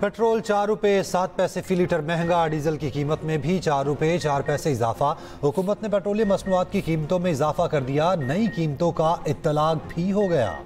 Petrol 4 रुपये 7 पैसे फी litre महंगा। डीजल की कीमत में भी 4 रुपये 4 पैसे इजाफा। हुकूमत ने पेट्रोलियम मसनूआत की कीमतों में इजाफा कर दिया। नई कीमतों का इत्तलाक भी हो गया।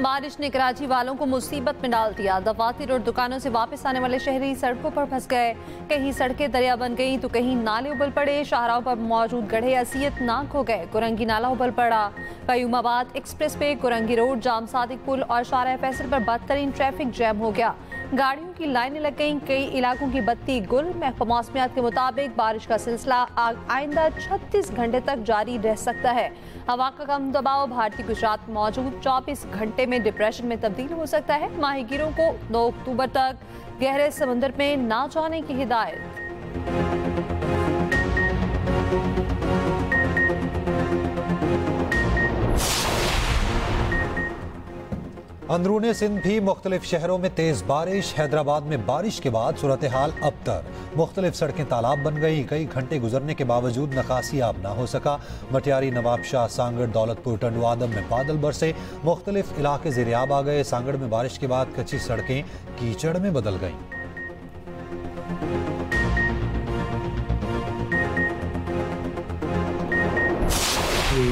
बारिश ने कराची वालों को मुसीबत में डाल दिया। दफातर और दुकानों से वापस आने वाले शहरी सड़कों पर फंस गए। कहीं सड़कें दरिया बन गईं तो कहीं नाले उबल पड़े। शाहराहों पर मौजूद गड्ढे असियतनाक हो गए। कुरंगी नाला उबल पड़ा। कयूमाबाद एक्सप्रेस पे कुरंगी रोड, जाम सादिक पुल और शाहराह फैसल पर बदतरीन ट्रैफिक जैम हो गया। गाड़ियों की लाइनें लग गईं। कई इलाकों की बत्ती गुल। महकमा मौसमियात के मुताबिक बारिश का सिलसिला आइंदा 36 घंटे तक जारी रह सकता है। हवा का कम दबाव भारतीय गुजरात में मौजूद 24 घंटे में डिप्रेशन में तब्दील हो सकता है। माहीगीरों को 2 अक्टूबर तक गहरे समुद्र में ना जाने की हिदायत। अंदरूनी सिंध भी मुख्तलिफ शहरों में तेज बारिश। हैदराबाद में बारिश के बाद सूरत हाल अबतर। मुख्तलिफ सड़कें तालाब बन गई। कई घंटे गुजरने के बावजूद नकासी आब न हो सका। मटियारी, नवाब शाह, सांगड़, दौलतपुर, टंडू आदम में बादल बरसे। मुख्तलिफ इलाके ज़ेरियाब आ गए। सांगड़ में बारिश के बाद कच्ची सड़कें कीचड़ में बदल गईं। The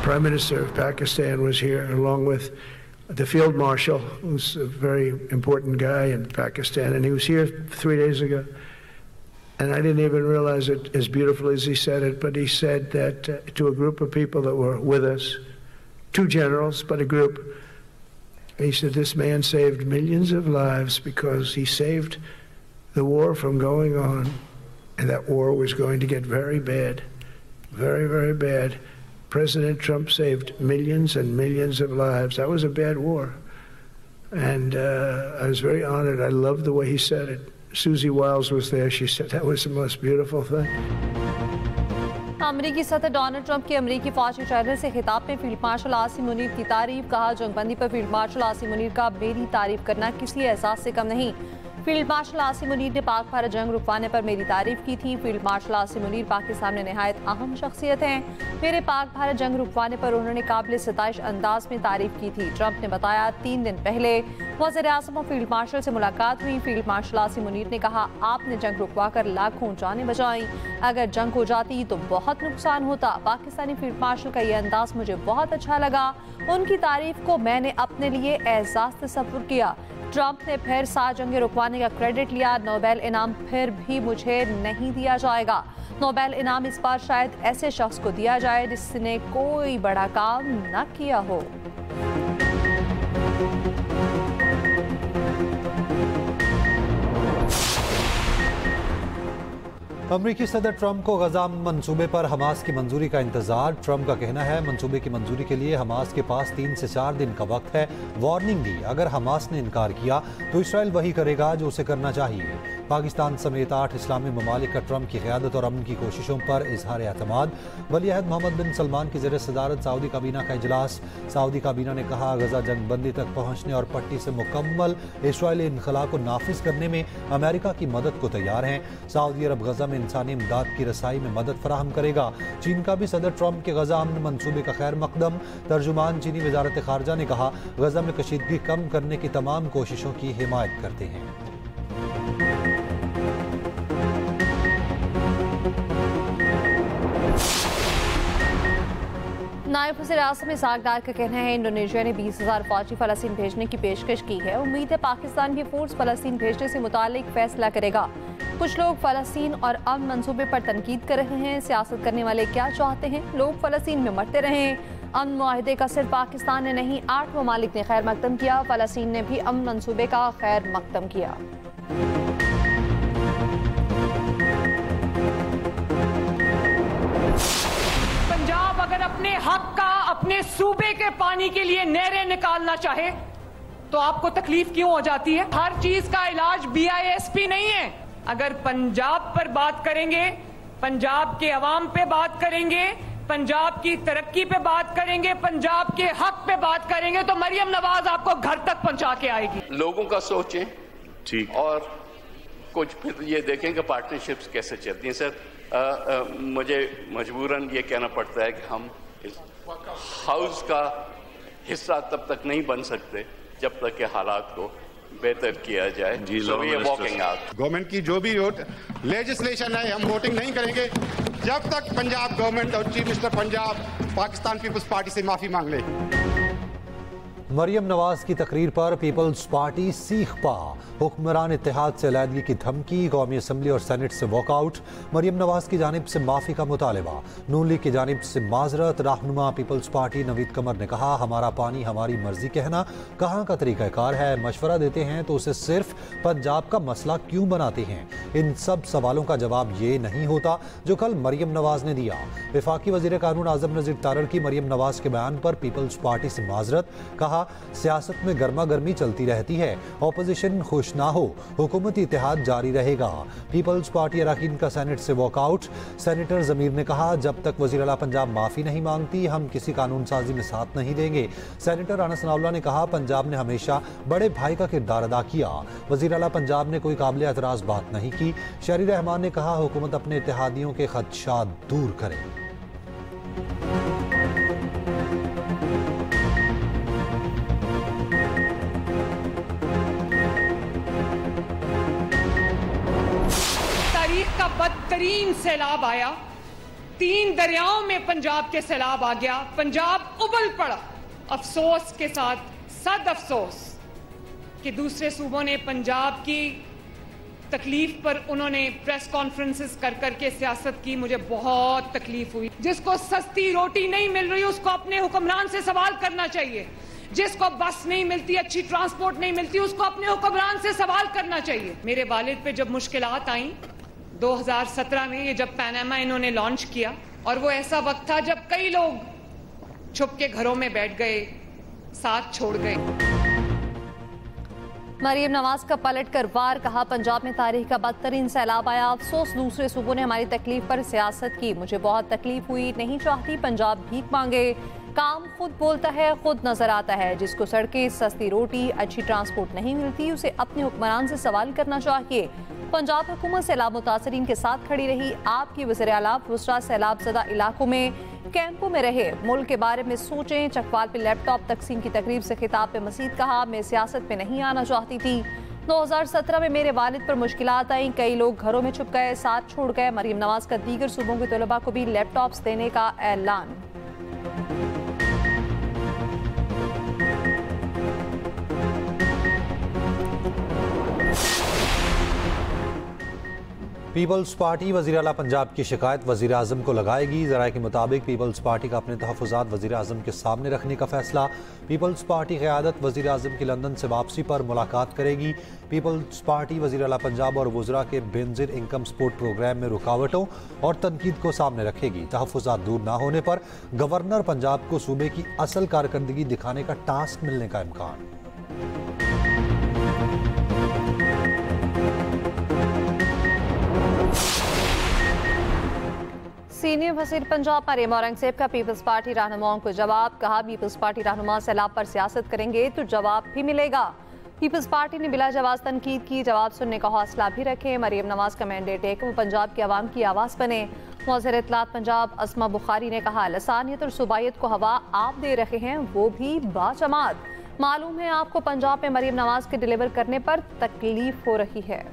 Prime Minister of Pakistan was here along with the Field Marshal, who's a very important guy in Pakistan, and he was here 3 days ago. And I didn't even realize it as beautiful as he said it, but he said that to a group of people that were with us, 2 generals, but a group, he said this man saved millions of lives because he saved the war from going on, and that war was going to get very bad, very, very bad. President Trump saved millions and millions of lives. That was a bad war. And I was very honored. I loved the way he said it. Susie Wiles was there. She said that was the most beautiful thing. अमरीकी सदर Donald Trump की अमरीकी फौजी trainer से खिताब में field marshal Asim Munir की तारीफ। कहा, जंगबंदी पर फील्ड मार्शल आसिम मुनीर का मेरी तारीफ करना किसी एहसास से कम नहीं। फील्ड मार्शल आसिम मुनीर ने पाक भारत जंग रुकवाने पर मेरी तारीफ की थी। फील्ड मार्शल आसिम मुनीर पाकिस्तान में नहायत अहम शख्सियत हैं। मेरे पाक भारत जंग रुकवाने पर उन्होंने काबिल सताइश अंदाज में तारीफ की थी। ट्रंप ने बताया, 3 दिन पहले वज़ीर आज़म और फील्ड मार्शल से मुलाकात हुई। फील्ड मार्शल आसिम मुनीर ने कहा, आपने जंग रुकवा कर लाखों जानें बचाई। अगर जंग हो जाती तो बहुत नुकसान होता। पाकिस्तानी फील्ड मार्शल का ये अंदाज मुझे बहुत अच्छा लगा। उनकी तारीफ को मैंने अपने लिए एहसास तसव्वुर किया। ट्रंप ने फिर 7 जंगें रुकवाने का क्रेडिट लिया। नोबेल इनाम फिर भी मुझे नहीं दिया जाएगा। नोबेल इनाम इस बार शायद ऐसे शख्स को दिया जाए जिसने कोई बड़ा काम न किया हो। अमरीकी सदर ट्रंप को गजा मंसूबे पर हमास की मंजूरी का इंतजार। ट्रंप का कहना है, मंसूबे की मंजूरी के लिए हमास के पास 3 से 4 दिन का वक्त है। वार्निंग दी, अगर हमास ने इनकार किया तो इसराइल वही करेगा जो उसे करना चाहिए। पाकिस्तान समेत 8 इस्लामी ममालिक का ट्रंप की क़यादत और अमन की कोशिशों पर इजहार एतमाद। वली-अहद मोहम्मद बिन सलमान की ज़ेर सदारत सऊदी काबीना का इजलास। सऊदी काबीना ने कहा, गजा जंग बंदी तक पहुँचने और पट्टी से मुकम्मल इसराइली इनखला को नाफिज करने में अमेरिका की मदद को तैयार हैं। सऊदी अरब गजा में इंसानी इमदाद की रसाई में मदद फराहम करेगा। चीन का भी सदर ट्रंप के गजा अमन मंसूबे का खैर मकदम। तर्जुमान चीनी वजारत खारजा ने कहा, गजा में कशीदगी कम करने की तमाम कोशिशों की हिमायत करते हैं। नायब वज़ीर आज़म इसाक डार का कहना है, इंडोनेशिया ने 20,000 फौजी फ़लस्तीन भेजने की पेशकश की है। उम्मीद है पाकिस्तान भी फोर्स फ़लस्तीन भेजने से मुतालिक फैसला करेगा। कुछ लोग फ़लस्तीन और अमन मंसूबे पर तनकीद कर रहे हैं। सियासत करने वाले क्या चाहते हैं? लोग फ़लस्तीन में मरते रहें। अमन मुआहदे का सिर्फ पाकिस्तान ने नहीं, 8 ममालिक ने खैर मकदम किया। फ़लस्तीन ने भी अमन मंसूबे का खैर मकदम किया। पंजाब अगर अपने हक का, अपने सूबे के पानी के लिए नहरें निकालना चाहे तो आपको तकलीफ क्यों हो जाती है? हर चीज का इलाज BISP नहीं है। अगर पंजाब पर बात करेंगे, पंजाब के अवाम पे बात करेंगे, पंजाब की तरक्की पे बात करेंगे, पंजाब के हक पे बात करेंगे तो मरियम नवाज आपको घर तक पहुंचा के आएगी। लोगों का सोचें, ठीक, और कुछ फिर ये देखें कि पार्टनरशिप्स कैसे चलती हैं। सर मुझे मजबूरन ये कहना पड़ता है कि हम इस हाउस का हिस्सा तब तक नहीं बन सकते जब तक के हालात को बेहतर किया जाए। गवर्नमेंट की जो भी लेजिस्लेशन है हम वोटिंग नहीं करेंगे जब तक पंजाब गवर्नमेंट और चीफ मिनिस्टर पंजाब पाकिस्तान पीपल्स पार्टी से माफी मांग ले। मरियम नवाज की तकरीर पर पीपल्स पार्टी सीख पा, हुक्मरान इत्तेहाद से अलहदगी की धमकी, कौमी असम्बली और सेनेट से वॉकआउट, मरियम नवाज की जानिब से माफ़ी का मुतालबा, नून लीग की जानिब से माजरत, रहनुमा पीपल्स पार्टी नवीद कमर ने कहा हमारा पानी हमारी मर्जी कहना कहाँ का तरीक़ाकार है, मशवरा देते हैं तो उसे सिर्फ पंजाब का मसला क्यों बनाते हैं। इन सब सवालों का जवाब ये नहीं होता जो कल मरियम नवाज ने दिया। वफाकी वज़ीर कानून आज़म नज़ीर तारड़ की मरियम नवाज के बयान पर पीपल्स पार्टी से माजरत, कहा सियासत में गर्मा गर्मी चलती रहती है, ऑपोजिशन खुश ना हो, हुकूमती इत्तेहाद जारी रहेगा। पीपल्स पार्टी अरकान का सेनेट से वॉकआउट, सेनेटर जमीर ने कहा जब तक वज़ीर आला पंजाब माफ़ी नहीं मांगती हम किसी कानून साजी में साथ नहीं देंगे। सेनेटर अनस नाउल्ला ने कहा पंजाब ने हमेशा बड़े भाई का किरदार अदा किया, वज़ीर आला पंजाब ने कोई काबिल एतराज़ बात नहीं की। शहरी रहमान ने कहा हुकूमत अपने इत्तेहादियों के खदशात दूर करे। का बदतरीन सैलाब आया, 3 दरियाओं में पंजाब के सैलाब आ गया, पंजाब उबल पड़ा। अफसोस के साथ सद अफसोस कि दूसरे सूबों ने पंजाब की तकलीफ पर उन्होंने प्रेस कॉन्फ्रेंसेस कर करके सियासत की। मुझे बहुत तकलीफ हुई। जिसको सस्ती रोटी नहीं मिल रही उसको अपने हुक्मरान से सवाल करना चाहिए, जिसको बस नहीं मिलती, अच्छी ट्रांसपोर्ट नहीं मिलती, उसको अपने हुक्मरान से सवाल करना चाहिए। मेरे वालिद पे जब मुश्किलात आई 2017 में, ये जब पैनामा इन्होंने लॉन्च किया, और वो ऐसा वक्त था जब कई लोग छुप के घरों में बैठ गए, साथ छोड़ गए। मरियम नवाज का पलट कर वार, कहा पंजाब में तारीख का बदतरीन सैलाब आया, अफसोस दूसरे सूबों ने हमारी तकलीफ पर सियासत की, मुझे बहुत तकलीफ हुई, नहीं चाहती पंजाब भीख मांगे, काम खुद बोलता है खुद नजर आता है, जिसको सड़कें, सस्ती रोटी, अच्छी ट्रांसपोर्ट नहीं मिलती उसे अपने हुक्मरान से सवाल करना चाहिए। पंजाब हुकूमत सैलाब मुतासरीन के साथ खड़ी रही, आपकी वज़ीर आला वुसरा सैलाब ज़दा इलाकों में कैंपों में रहे, मुल्क के बारे में सोचें। चकवाल पे लैपटॉप तकसीम की तकरीब से खिताब पे मजीद कहा मैं सियासत में नहीं आना चाहती थी, 2017 में मेरे वालिद पर मुश्किलात आई, कई लोग घरों में छुप गए, साथ छोड़ गए। मरियम नवाज का दीगर सूबों के तलबा को भी लैपटॉप्स देने का ऐलान। पीपल्स पार्टी वज़ीर आला पंजाब की शिकायत वज़ीर आज़म को लगाएगी। ज़राए के मुताबिक पीपल्स पार्टी का अपने तहफ़्फ़ुज़ात वज़ीर आज़म के सामने रखने का फैसला। पीपल्स पार्टी क़यादत वज़ीर आज़म की लंदन से वापसी पर मुलाकात करेगी। पीपल्स पार्टी वज़ीर आला पंजाब और वुज़रा के बेनज़ीर इनकम सपोर्ट प्रोग्राम में रुकावटों और तनकीद को सामने रखेगी। तहफ़्फ़ुज़ात दूर ना होने पर गवर्नर पंजाब को सूबे की असल कारकर्दगी दिखाने का टास्क मिलने का इम्कान। सीनियर वज़ीर पंजाब मरियम औरंगज़ेब का पीपल्स पार्टी रहनुमाओं को जवाब, कहा पीपल्स पार्टी रहनुमा सैलाब पर सियासत करेंगे तो जवाब भी मिलेगा। पीपल्स पार्टी ने बिला जवाब तनकीद की, जवाब सुनने का हौसला भी रखें। मरियम नवाज का मैंडेट है कि वो पंजाब की आवाम की आवाज़ बने। मौज़र इत्तलात पंजाब अस्मा बुखारी ने कहा लसानियत और सूबायत को हवा आप दे रहे हैं, वो भी बाजमात। मालूम है आपको पंजाब में मरियम नवाज के डिलीवर करने पर तकलीफ हो रही है।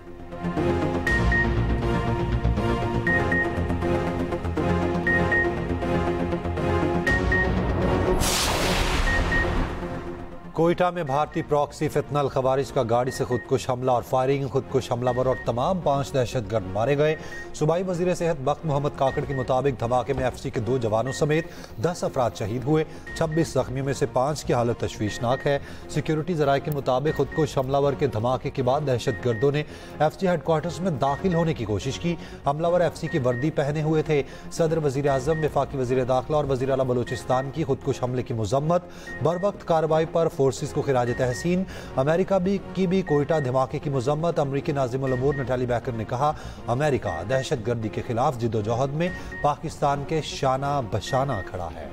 कोयटा में भारतीय प्रॉक्सी फितनल खवारिज का गाड़ी से खुदकुश हमला और फायरिंग, खुदकुश हमलावर और तमाम 5 दहशतगर्द मारे गए। सूबाई वजीर सेहत बख्त मोहम्मद काकड़ के मुताबिक धमाके में एफसी के 2 जवानों समेत 10 अफराद शहीद हुए, 26 जख्मियों में से 5 की हालत तशवीशनाक है। सिक्योरिटी जराये के मुताबिक खुदकुश हमलावर के धमाके के बाद दहशतगर्दों ने एफसी हेडक्वार्टर्स में दाखिल होने की कोशिश की। हमलावर एफसी की वर्दी पहने हुए थे। सदर वजीर आजम, वफाकी वजीर दाखिला और वजीर आला बलोचिस्तान की खुदकुश हमले की मजम्मत। बर वक्त कार्रवाई पर फोर्सेस को खिराज तहसीन। अमेरिका की भी कोयटा धमाके की मजम्मत। अमरीकी नाज़िमुल उमूर नटाली बैकर ने कहा अमेरिका दहशतगर्दी के खिलाफ जिद्दोजहद में पाकिस्तान के शाना बशाना खड़ा है।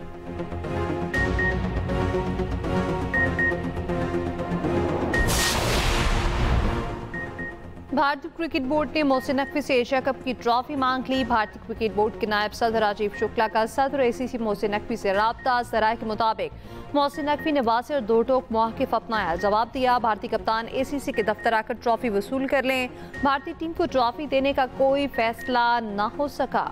भारतीय क्रिकेट बोर्ड ने मोहसिन नकवी से एशिया कप की ट्रॉफी मांग ली। भारतीय क्रिकेट बोर्ड के नायब सदर राजीव शुक्ला का सदर ACC मोहसिन नकवी से राब्ता। ज़राए के मुताबिक मोहसिन नकवी ने वाज़ेह और दो टोक मौक़िफ़ अपनाया। जवाब दिया, भारतीय कप्तान ACC के दफ्तर आकर ट्रॉफी वसूल कर लें। भारतीय टीम को ट्रॉफी देने का कोई फैसला न हो सका।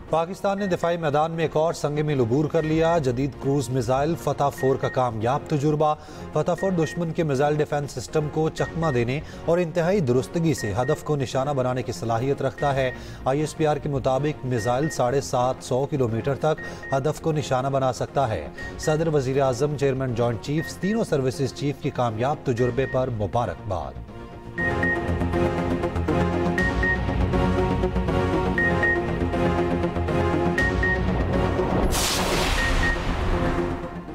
पाकिस्तान ने दिफाई मैदान में एक और संग मिल अबूर कर लिया। जदीद क्रूज मिसाइल फतह 4 का कामयाब तजुर्बा। फतह 4 दुश्मन के मिसाइल डिफेंस सिस्टम को चकमा देने और इंतहाई दुरुस्तगी से हदफ को निशाना बनाने की सलाहियत रखता है। ISPR के मुताबिक मिसाइल 750 किलोमीटर तक हदफ को निशाना बना सकता है। सदर, वजीर आजम, चेयरमैन, जॉइंट चीफ्स, तीनों सर्विसेज चीफ की कामयाब तजुर्बे पर मुबारकबाद।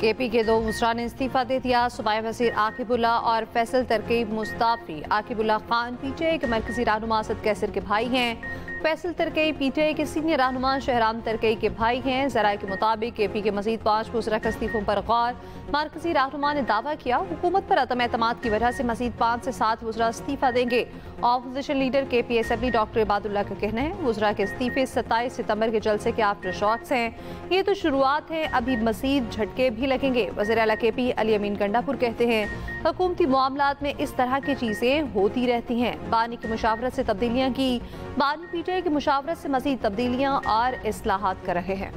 KP के दो वज़रा ने इस्तीफा दे दिया। सूबाई वज़ीर आकिबुल्ला और फैसल तरकीब मुस्ताफी। आकिबुल्ला खान PTI के मरकजी रहनुमा असद कैसर के भाई हैं। फैसल तरकीब PTI के सीनियर रहनुमा शहराम तरकीब के भाई हैं। ज़राए के मुताबिक KP के मजीद 5 वज़रा के इस्तीफों पर गौर। मरकजी रहनुमा ने दावा किया, हुकूमत पर अदम एतमाद की वजह से मजीद 5 से 7 वज़रा इस्तीफा देंगे। Opposition leader KP assembly doctor Ibadullah का कहना है, वज़रा के इस्तीफे 27 सितंबर के जलसे के आफ्टर शॉट्स हैं। ये तो शुरुआत है, अभी मजीद झटके भी लगेंगे। वज़ीर आला KP अली अमीन गंडापुर कहते हैं, हुकूमती मामलात में इस तरह की चीज़ें होती रहती हैं। बानी की मुशावरत से तब्दीलियाँ की। बानी PTI की मुशावरत से मजीद तब्दीलियाँ और इस्लाहात कर रहे हैं।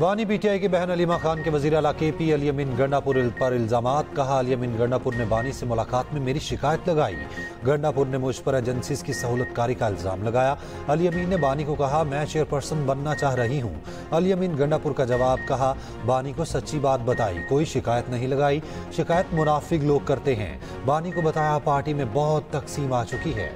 बानी PTI की बहन अलीमा खान के वज़ीर आला KP अली अमीन गंडापुर पर इल्ज़ामात। कहा, अली अमीन गंडापुर ने बानी से मुलाकात में मेरी शिकायत लगाई। गंडापुर ने मुझ पर एजेंसीज की सहूलतकारी का इल्ज़ाम लगाया। अली अमीन ने बानी को कहा, मैं चेयरपर्सन बनना चाह रही हूँ। अली अमीन गंडापुर का जवाब, कहा, बानी को सच्ची बात बताई, कोई शिकायत नहीं लगाई। शिकायत मुनाफिक लोग करते हैं। बानी को बताया, पार्टी में बहुत तकसीम आ चुकी है।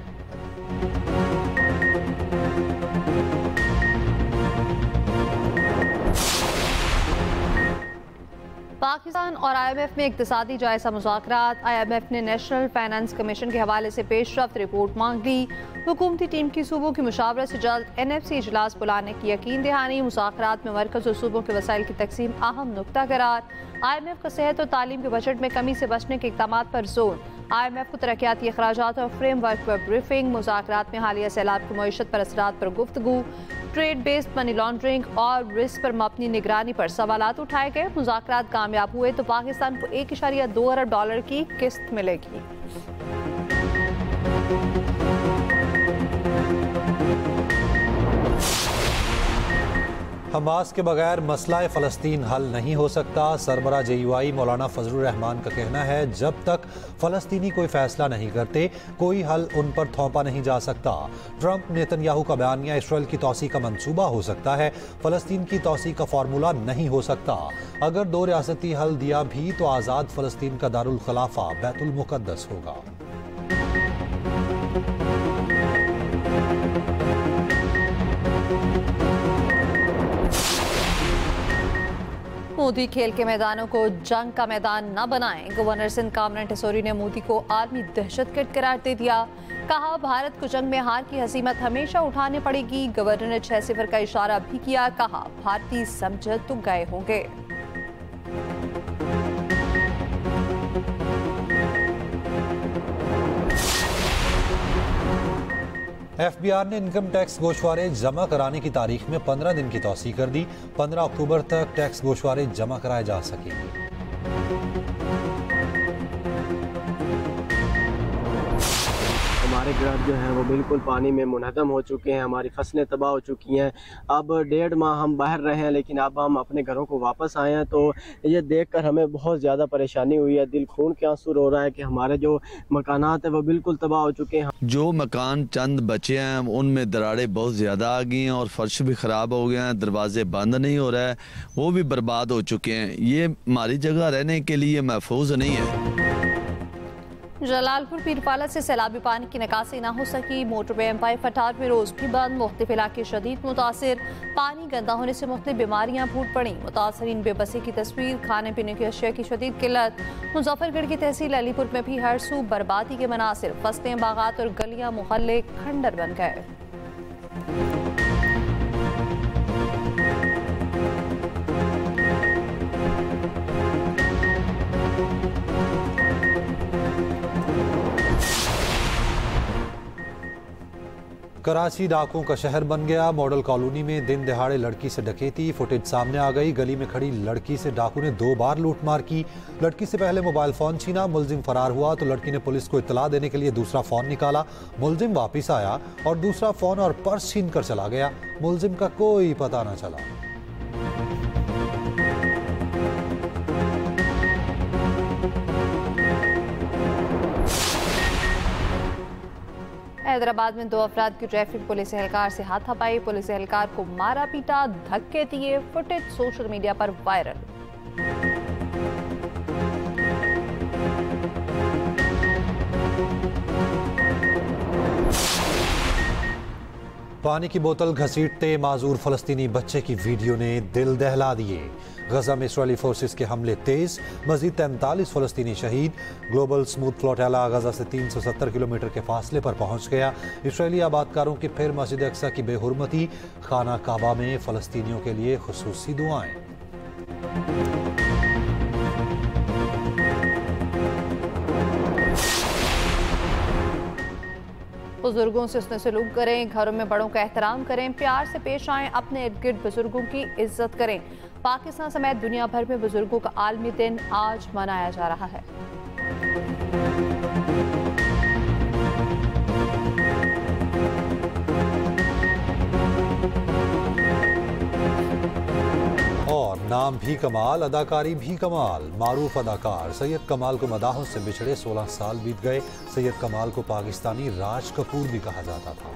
पाकिस्तान और IMF में इक्तिसादी जायजा मुज़ाकरात। IMF ने नेशनल फाइनेंस कमीशन के हवाले से पेशरफ्त रिपोर्ट मांग ली। हुकूमती टीम की सूबों की मुशावरत से जल्द NFC इजलास बुलाने की यकीन दहानी। मुज़ाकरात में मरकज़ और सूबों के वसाइल की तकसीम अहम नुक्ता करार। IMF का सेहत और तालीम के बजट में कमी से बचने के इक़दामात पर जोर। IMF को तरक्याती अखराजात और फ्रेमवर्क पर ब्रीफिंग। मुज़ाकरात में हालिया सैलाब की मईशत पर असरात पर गुफ्तगू। ट्रेड बेस्ड मनी लॉन्ड्रिंग और रिस्क पर मबनी निगरानी पर सवालात उठाए गए। मुज़ाकरात कामयाब हुए तो पाकिस्तान को $1.2 अरब की किस्त मिलेगी। हमास के बगैर मसला फ़लस्तीन हल नहीं हो सकता। सरबरा JUI मौलाना फजलुर रहमान का कहना है, जब तक फ़लस्तीनी कोई फैसला नहीं करते कोई हल उन पर थोपा नहीं जा सकता। ट्रंप नेतन्याहू का बयानिया, इसराइल की तौसी का मंसूबा हो सकता है, फ़लस्तीन की तौसी का फार्मूला नहीं हो सकता। अगर 2 रियासती हल दिया भी तो आज़ाद फ़लस्तीन का दारुल खलाफा बैतुल मुक़द्दस होगा। मोदी खेल के मैदानों को जंग का मैदान न बनाएं। गवर्नर सिंध कामरान टेसोरी ने मोदी को आर्मी दहशतगर्द करार दे दिया। कहा, भारत को जंग में हार की हसीमत हमेशा उठानी पड़ेगी। गवर्नर ने 6 सिफर का इशारा भी किया। कहा, भारतीय समझ तो गए होंगे। FBR ने इनकम टैक्स गोशवारे जमा कराने की तारीख में 15 दिन की तौसीह कर दी। 15 अक्टूबर तक टैक्स गोशवारे जमा कराए जा सकेंगे। हमारे घर जो हैं वो बिल्कुल पानी में मुनहदम हो चुके हैं। हमारी फसलें तबाह हो चुकी हैं। अब 1.5 माह हम बाहर रहे हैं, लेकिन अब हम अपने घरों को वापस आए हैं, तो ये देखकर हमें बहुत ज़्यादा परेशानी हुई है। दिल खून के आंसू रो रहा है कि हमारे जो मकानात हैं वो बिल्कुल तबाह हो चुके हैं। जो मकान चंद बचे हैं उनमें दरारें बहुत ज़्यादा आ गई हैं और फर्श भी ख़राब हो गए हैं, दरवाजे बंद नहीं हो रहा है, वो भी बर्बाद हो चुके हैं। ये हमारी जगह रहने के लिए महफूज नहीं है। जलालपुर पीरपाला से सैलाबी पानी की निकासी न हो सकी। मोटरवे M5 18वें रोज भी बंद। मुख्तलिफ इलाके शदीद मुतासिर। पानी गंदा होने से मुख्तलिफ बीमारियां फूट पड़ी। मुतासरीन बेबसी की तस्वीर। खाने पीने की अशिया की शदीद किल्लत। मुजफ्फरगढ़ की तहसील अलीपुर में भी हर सू बर्बादी के मनासिर। फसलें, बागात और गलियां मोहल्ले खंडर बन गए। कराची डाकुओं का शहर बन गया। मॉडल कॉलोनी में दिन दिहाड़े लड़की से डकैती, फुटेज सामने आ गई। गली में खड़ी लड़की से डाकू ने 2 बार लूटमार की। लड़की से पहले मोबाइल फोन छीना, मुलजिम फरार हुआ तो लड़की ने पुलिस को इत्तला देने के लिए दूसरा फोन निकाला। मुलजिम वापस आया और दूसरा फोन और पर्स छीन कर चला गया। मुलजिम का कोई पता न चला। हैदराबाद में 2 अफराद की ट्रैफिक पुलिस एहलकार से हाथापाई। पुलिस एहलकार को मारा पीटा, धक्के दिए। फुटेज सोशल मीडिया पर वायरल। पानी की बोतल घसीटते माजूर फलस्तीनी बच्चे की वीडियो ने दिल दहला दिए। गजा में इस्राएली फोर्सेस के हमले तेज, मजीद 43 फलस्तीनी शहीद। ग्लोबल स्मूथ फ्लोटेला गजा से 370 किलोमीटर के फासले पर पहुंच गया। इस्राएली आबादकारों की फिर मस्जिद अक्सा की बेहुरमती। खाना काबा में फलस्तीनियों के लिए खुसूसी दुआएं। बुजुर्गों से उसने सलूक करें, घरों में बड़ों का एहतराम करें, प्यार से पेश आएं, अपने इर्द गिर्द बुजुर्गों की इज्जत करें। पाकिस्तान समेत दुनिया भर में बुजुर्गों का आलमी दिन आज मनाया जा रहा है। और नाम भी कमाल, अदाकारी भी कमाल। मारूफ अदाकार सैयद कमाल को मदाहों से बिछड़े 16 साल बीत गए। सैयद कमाल को पाकिस्तानी राज कपूर भी कहा जाता था।